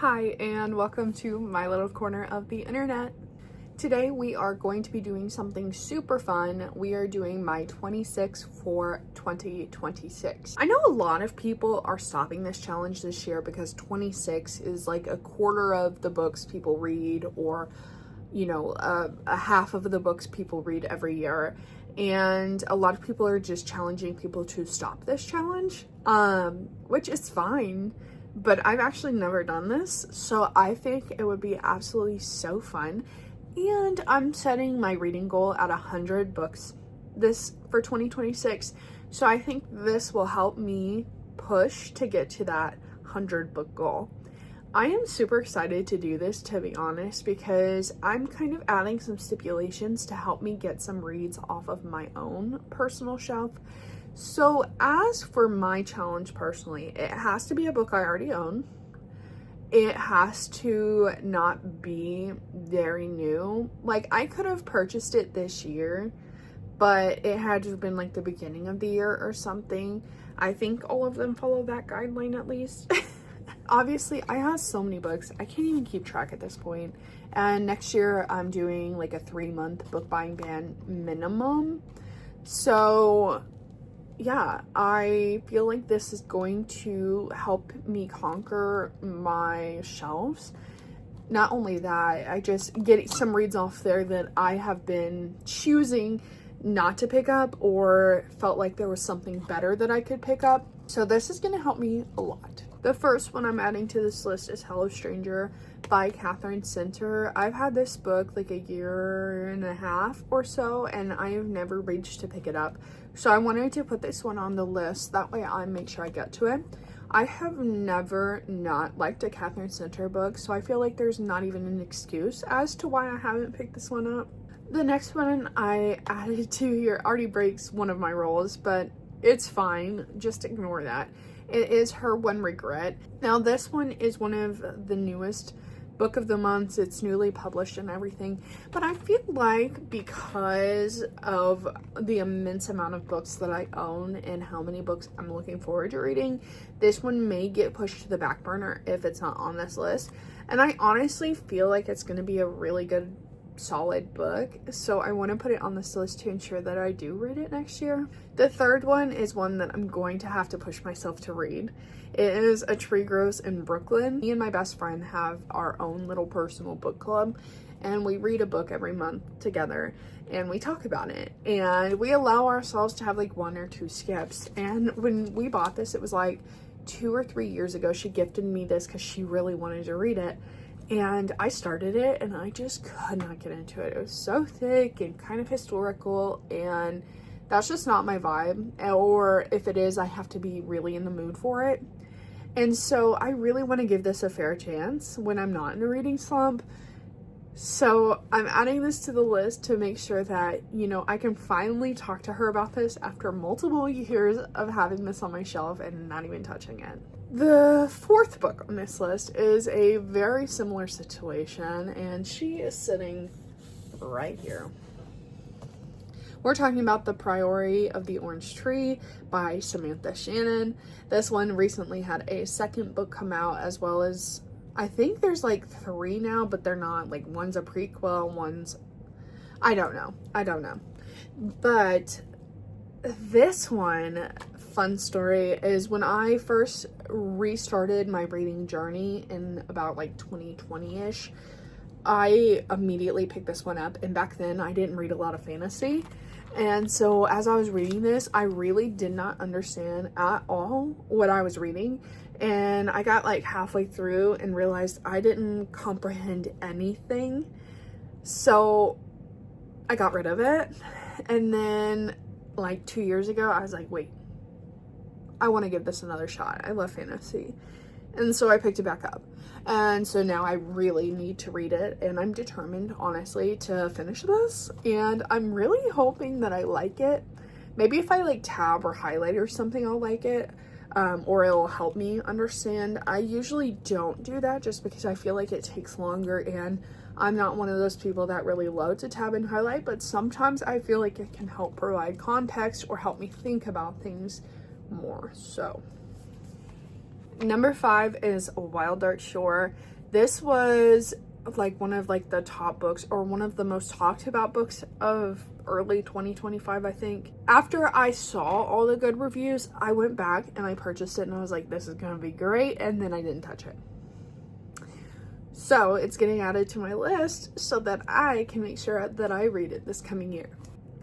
Hi, and welcome to my little corner of the internet. Today we are going to be doing something super fun. We are doing my 26 for 2026. I know a lot of people are stopping this challenge this year because 26 is like a quarter of the books people read, or a half of the books people read every year. And a lot of people are just challenging people to stop this challenge, which is fine. But I've actually never done this, so I think it would be absolutely so fun. And I'm setting my reading goal at 100 books for 2026. So I think this will help me push to get to that 100 book goal. I am super excited to do this, to be honest, because I'm kind of adding some stipulations to help me get some reads off of my own personal shelf. So as for my challenge personally, it has to be a book I already own. It has to not be very new. Like, I could have purchased it this year, but it had to have been like the beginning of the year or something. I think all of them follow that guideline at least. Obviously, I have so many books, I can't even keep track at this point. And next year, I'm doing like a 3-month book buying ban minimum. So yeah, I feel like this is going to help me conquer my shelves. Not only that, I just get some reads off there that I have been choosing not to pick up, or felt like there was something better that I could pick up. So this is going to help me a lot. The first one I'm adding to this list is Hello Stranger by Catherine Center. I've had this book like a year and a half or so, and I have never reached to pick it up. So I wanted to put this one on the list. That way I make sure I get to it. I have never not liked a Catherine Center book, so I feel like there's not even an excuse as to why I haven't picked this one up. The next one I added to here already breaks one of my rules, but it's fine. Just ignore that. It is Her One Regret. Now, this one is one of the newest book of the months. It's newly published and everything, but I feel like because of the immense amount of books that I own and how many books I'm looking forward to reading, this one may get pushed to the back burner if it's not on this list. And I honestly feel like it's going to be a really good, solid book, so I want to put it on this list to ensure that I do read it next year. The third one is one that I'm going to have to push myself to read. It is A Tree Grows in Brooklyn. Me and my best friend have our own little personal book club, and we read a book every month together, and we talk about it, and we allow ourselves to have like 1 or 2 skips. And when we bought this, it was like 2 or 3 years ago. She gifted me this because she really wanted to read it. And I started it and I just could not get into it. It was so thick and kind of historical, and that's just not my vibe. Or if it is, I have to be really in the mood for it. And so I really want to give this a fair chance when I'm not in a reading slump. So I'm adding this to the list to make sure that, I can finally talk to her about this after multiple years of having this on my shelf and not even touching it. The fourth book on this list is a very similar situation, and she is sitting right here. We're talking about The Priory of the Orange Tree by Samantha Shannon. This one recently had a second book come out, as well as, I think there's like 3 now, but they're not. Like, one's a prequel, I don't know. But this one, fun story, is when I first restarted my reading journey in about like 2020-ish, I immediately picked this one up. And back then I didn't read a lot of fantasy, and so as I was reading this, I really did not understand at all what I was reading. And I got like halfway through and realized I didn't comprehend anything, so I got rid of it. And then like 2 years ago, I was like, wait, I want to give this another shot. I love fantasy. And so I picked it back up. And so now I really need to read it, and I'm determined, honestly, to finish this. And I'm really hoping that I like it. Maybe if I like tab or highlight or something, I'll like it. Or it'll help me understand. I usually don't do that just because I feel like it takes longer, and I'm not one of those people that really love to tab and highlight, but sometimes I feel like it can help provide context or help me think about things more. So Number 5 is Wild Dark Shore. This was like one of like the top books, or one of the most talked about books of early 2025, I think. After I saw all the good reviews, I went back and I purchased it and I was like, this is gonna be great, and then I didn't touch it. So it's getting added to my list so that I can make sure that I read it this coming year.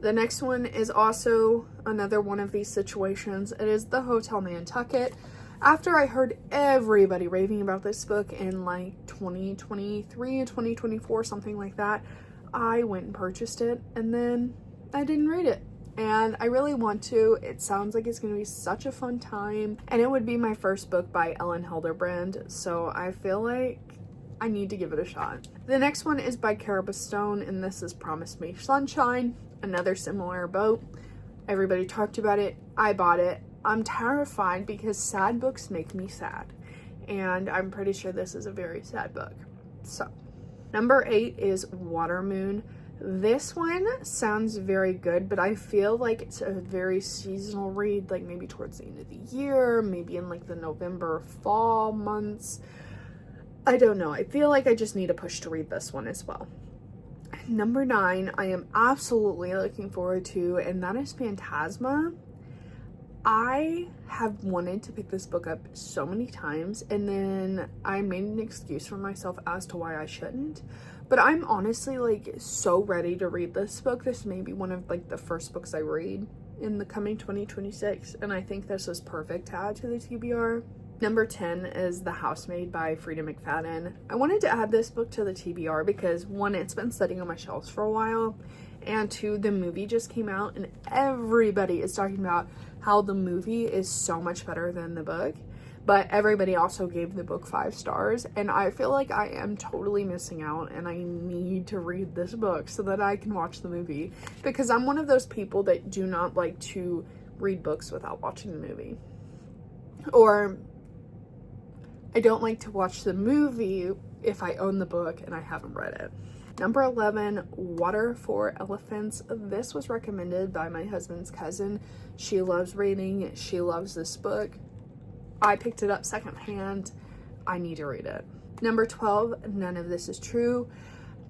The next one is also another one of these situations. It is The Hotel Nantucket. After I heard everybody raving about this book in like 2023 and 2024, something like that, I went and purchased it, and then I didn't read it. And I really want to. It sounds like it's going to be such a fun time, and it would be my first book by Ellen Hilderbrand, so I feel like I need to give it a shot. The next one is by Cara Stone, and this is Promise Me Sunshine, another similar boat. Everybody talked about it. I bought it. I'm terrified because sad books make me sad, and I'm pretty sure this is a very sad book. So, number 8 is Water Moon. This one sounds very good, but I feel like it's a very seasonal read, like maybe towards the end of the year, maybe in like the November, fall months. I don't know. I feel like I just need a push to read this one as well. Number 9, I am absolutely looking forward to, and that is Phantasma. I have wanted to pick this book up so many times, and then I made an excuse for myself as to why I shouldn't. But I'm honestly like so ready to read this book. This may be one of like the first books I read in the coming 2026, and I think this is perfect to add to the TBR. Number 10 is The Housemaid by Frida McFadden. I wanted to add this book to the TBR because 1, it's been sitting on my shelves for a while, and 2, the movie just came out and everybody is talking about how the movie is so much better than the book, but everybody also gave the book 5 stars, and I feel like I am totally missing out, and I need to read this book so that I can watch the movie, because I'm one of those people that do not like to read books without watching the movie. Or I don't like to watch the movie if I own the book and I haven't read it. Number 11, Water for Elephants. This was recommended by my husband's cousin. She loves reading. She loves this book. I picked it up secondhand. I need to read it. Number 12, None of This Is True.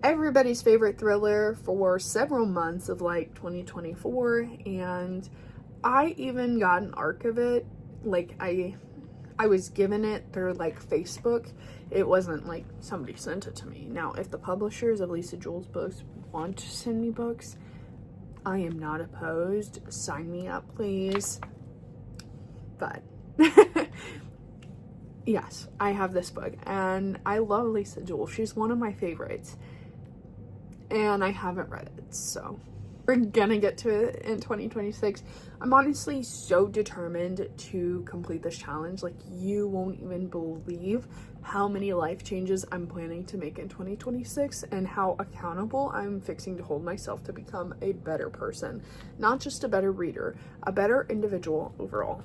Everybody's favorite thriller for several months of like 2024, and I even got an arc of it. Like I was given it through like Facebook. It wasn't like somebody sent it to me. Now, if the publishers of Lisa Jules books want to send me books, I am not opposed. Sign me up, please. But yes, I have this book, and I love Lisa Jules. She's one of my favorites, and I haven't read it, so we're gonna get to it in 2026. I'm honestly so determined to complete this challenge. Like, you won't even believe how many life changes I'm planning to make in 2026, and how accountable I'm fixing to hold myself to become a better person. Not just a better reader, a better individual overall.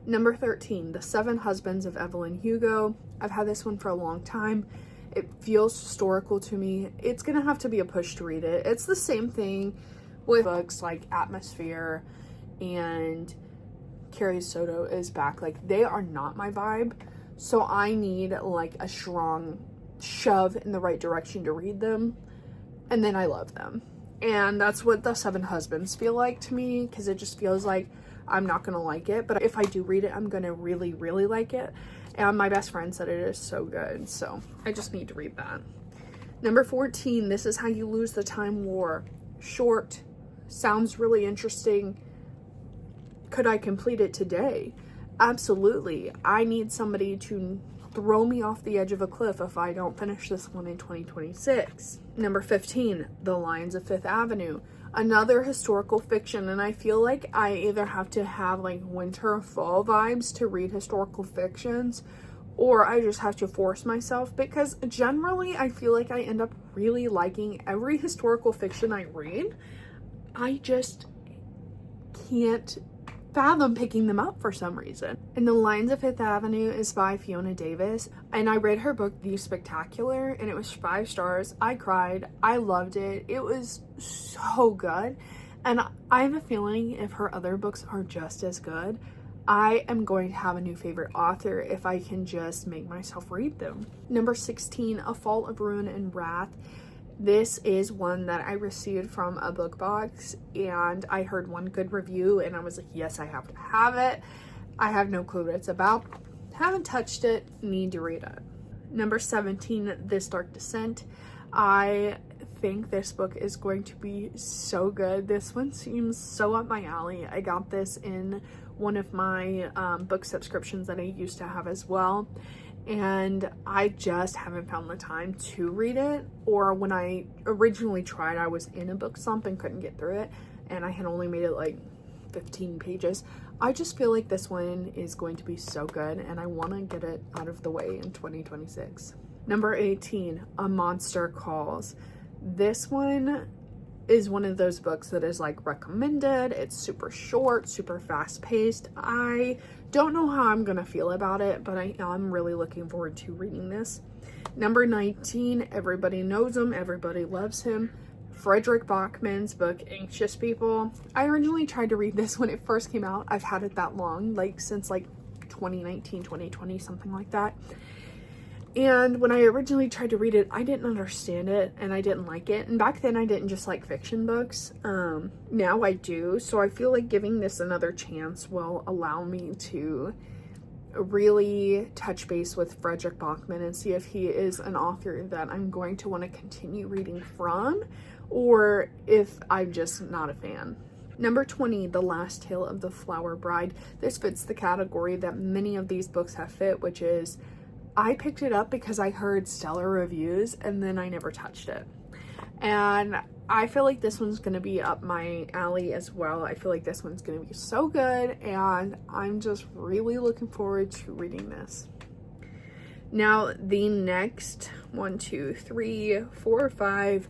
Number 13, The 7 Husbands of Evelyn Hugo. I've had this one for a long time. It feels historical to me. It's gonna have to be a push to read it. It's the same thing with books like Atmosphere and Carrie Soto is back. Like, they are not my vibe, so I need like a strong shove in the right direction to read them, and then I love them. And that's what The 7 Husbands feel like to me, because it just feels like I'm not gonna like it, but if I do read it, I'm gonna really, really like it. And my best friend said it is so good, so I just need to read that. Number 14, This Is How You Lose the Time War. Short, sounds really interesting. Could I complete it today? Absolutely. I need somebody to throw me off the edge of a cliff if I don't finish this one in 2026. Number 15, The Lions of Fifth Avenue. Another historical fiction, and I feel like I either have to have like winter or fall vibes to read historical fictions, or I just have to force myself, because generally I feel like I end up really liking every historical fiction I read. I just can't fathom picking them up for some reason. And The Lions of Fifth Avenue is by Fiona Davis, and I read her book The Spectacular, and it was 5 stars. I cried. I loved it. It was so good, and I have a feeling if her other books are just as good, I am going to have a new favorite author if I can just make myself read them. Number 16, A Fall of Ruin and Wrath. This is one that I received from a book box, and I heard one good review and I was like, yes, I have to have it. I have no clue what it's about. Haven't touched it, need to read it. Number 17, This Dark Descent. I think this book is going to be so good. This one seems so up my alley. I got this in one of my book subscriptions that I used to have as well, and I just haven't found the time to read it. Or when I originally tried, I was in a book slump and couldn't get through it, and I had only made it like 15 pages. I just feel like this one is going to be so good, and I want to get it out of the way in 2026. Number 18, A Monster Calls. This one is one of those books that is like recommended. It's super short, super fast paced. I don't know how I'm gonna feel about it, but I'm really looking forward to reading this. Number 19, everybody knows him, everybody loves him. Frederick Bachman's book, Anxious People. I originally tried to read this when it first came out. I've had it that long, like since like 2019, 2020, something like that. And when I originally tried to read it, I didn't understand it and I didn't like it. And back then I didn't just like fiction books. Now I do. So I feel like giving this another chance will allow me to really touch base with Frederick Bachman and see if he is an author that I'm going to want to continue reading from, or if I'm just not a fan. Number 20, The Last Tale of the Flower Bride. This fits the category that many of these books have fit, which is I picked it up because I heard stellar reviews and then I never touched it. And I feel like this one's going to be up my alley as well. I feel like this one's going to be so good, and I'm just really looking forward to reading this. Now, the next 1, 2, 3, 4, 5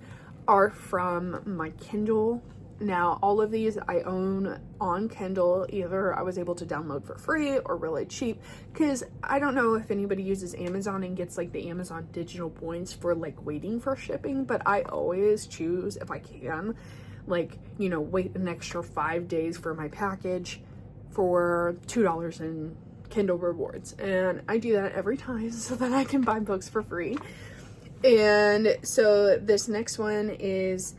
are from my Kindle. Now, all of these I own on Kindle. Either I was able to download for free or really cheap, because I don't know if anybody uses Amazon and gets like the Amazon digital points for like waiting for shipping, but I always choose, if I can, like, you know, wait an extra 5 days for my package for $2 in Kindle rewards. And I do that every time so that I can buy books for free. And so this next one is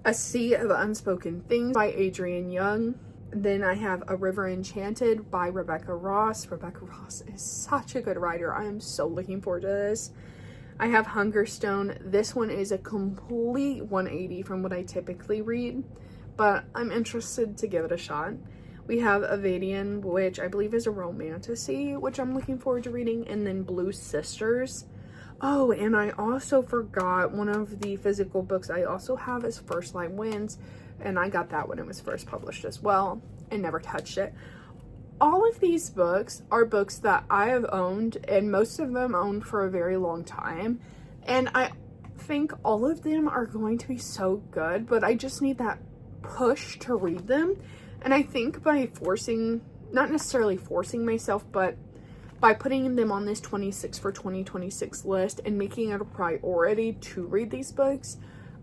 A Sea of Unspoken Things by Adrienne Young. Then I have A River Enchanted by Rebecca Ross. Rebecca Ross is such a good writer. I am so looking forward to this. I have Hungerstone. This one is a complete 180 from what I typically read, but I'm interested to give it a shot. We have Evadian, which I believe is a romantasy, which I'm looking forward to reading. And then Blue Sisters. Oh, and I also forgot one of the physical books I also have is First Line Wins, and I got that when it was first published as well and never touched it. All of these books are books that I have owned, and most of them owned for a very long time, and I think all of them are going to be so good, but I just need that push to read them. And I think by forcing, not necessarily forcing myself, but by putting them on this 26 for 2026 list and making it a priority to read these books,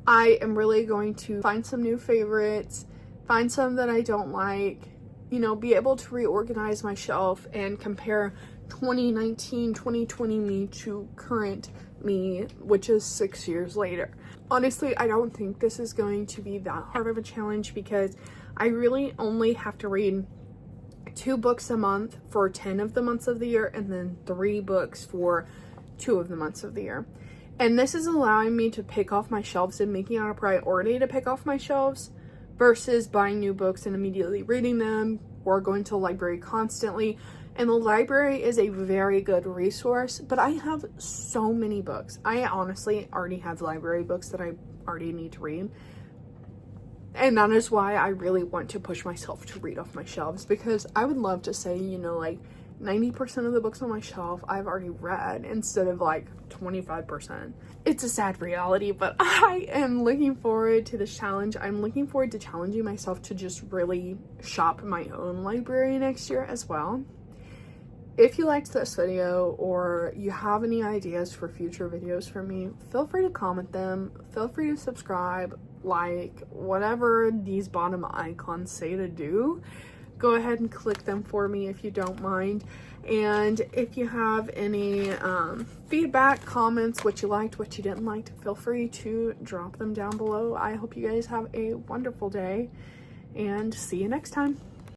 I am really going to find some new favorites, find some that I don't like, you know, be able to reorganize my shelf and compare 2019, 2020 me to current me, which is 6 years later. Honestly, I don't think this is going to be that hard of a challenge because I really only have to read 2 books a month for 10 of the months of the year, and then 3 books for 2 of the months of the year. And this is allowing me to pick off my shelves and making it a priority to pick off my shelves versus buying new books and immediately reading them or going to the library constantly. And the library is a very good resource, but I have so many books. I honestly already have library books that I already need to read. And that is why I really want to push myself to read off my shelves, because I would love to say, you know, like 90% of the books on my shelf I've already read instead of like 25%. It's a sad reality, but I am looking forward to this challenge. I'm looking forward to challenging myself to just really shop my own library next year as well. If you liked this video or you have any ideas for future videos from me, feel free to comment them. Feel free to subscribe, like, whatever these bottom icons say to do. go ahead and click them for me if you don't mind. And if you have any feedback, comments, what you liked, what you didn't like, feel free to drop them down below. I hope you guys have a wonderful day and see you next time.